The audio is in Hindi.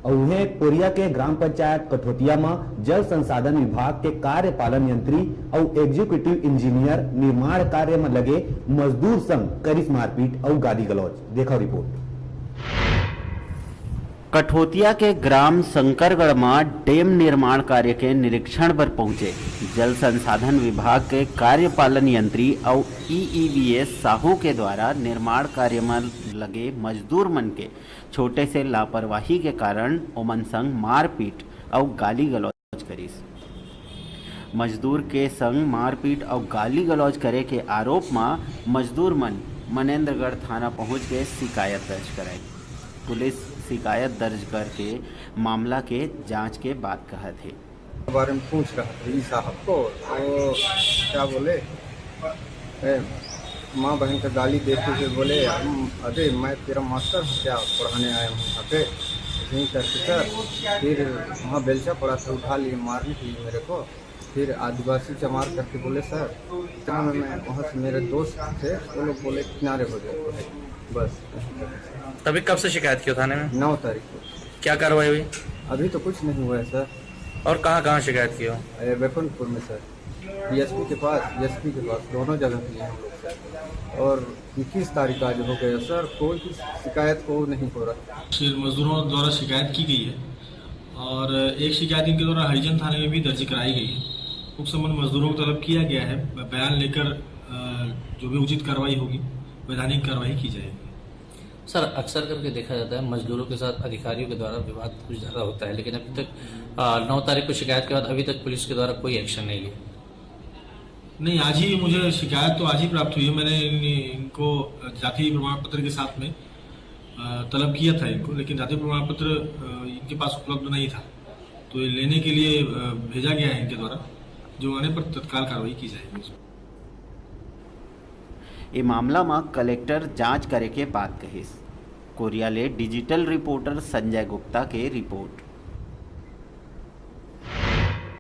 और उन्हें कोरिया के ग्राम पंचायत कठोतिया में जल संसाधन विभाग के कार्यपालन यंत्री और एग्जीक्यूटिव इंजीनियर निर्माण कार्य में लगे मजदूर संग करिस मारपीट और गाली गलौज। देखो रिपोर्ट। कठोतिया के ग्राम शंकरगढ़ में डैम निर्माण कार्य के निरीक्षण पर पहुंचे जल संसाधन विभाग के कार्यपालन यंत्री और ईईवीएस साहू के द्वारा निर्माण कार्य में लगे मजदूर मन के छोटे से लापरवाही के कारण ओमन संग मारपीट और गाली गलौज करीस। मजदूर के संग मारपीट और गाली गलौज करे के आरोप में मजदूर मन मनेन्द्रगढ़ थाना पहुंच के शिकायत दर्ज कराई। पुलिस शिकायत दर्ज करके मामला के जांच के बाद कहा थे। बारे में पूछ रहा था ई साहब को, तो क्या बोले, माँ बहन का गाली देते हुए बोले, अरे मैं तेरा मास्टर हूँ क्या, पढ़ाने आया हूँ यहाँ पे, यहीं करके सर। फिर वहाँ बेलचा पड़ा था, उठा लिए मारने के लिए मेरे को। फिर आदिवासी चमार करके बोले सर, इतना में मैं वहाँ से मेरे दोस्त थे, वो लोग बोले किनारे हो जाए बस। तभी कब से शिकायत की थाने में? 9 तारीख को। क्या कार्रवाई हुई? अभी तो कुछ नहीं हुआ है सर। और कहाँ कहाँ शिकायत की हो? वेपनपुर में सर, डीएसपी के पास, एसपी के पास, दोनों जगह किए हम लोग सर। और 21 तारीख आज हो गया सर, कोई की शिकायत को नहीं हो रहा। मजदूरों द्वारा शिकायत की गई है और एक शिकायत इनके द्वारा हरिजन थाने में भी दर्ज कराई गई है। उस संबंध मजदूरों को तलब किया गया है, बयान लेकर जो भी उचित कार्रवाई होगी वैधानिक कार्रवाई की जाएगी। सर, अक्सर करके देखा जाता है मजदूरों के साथ अधिकारियों के द्वारा विवाद कुछ ज़्यादा होता है, लेकिन अभी तक 9 तारीख को शिकायत के बाद अभी तक पुलिस के द्वारा कोई एक्शन नहीं लिया। नहीं, आज ही मुझे शिकायत तो आज ही प्राप्त हुई है। मैंने इनको जाति प्रमाण पत्र के साथ में तलब किया था इनको, लेकिन जाति प्रमाण पत्र इनके पास उपलब्ध नहीं था, तो ये लेने के लिए भेजा गया है इनके द्वारा, जो आने पर तत्काल कार्रवाई की जाएगी। ये मामला में कलेक्टर जांच करे के बात कहिस। कोरिया ले डिजिटल रिपोर्टर संजय गुप्ता के रिपोर्ट।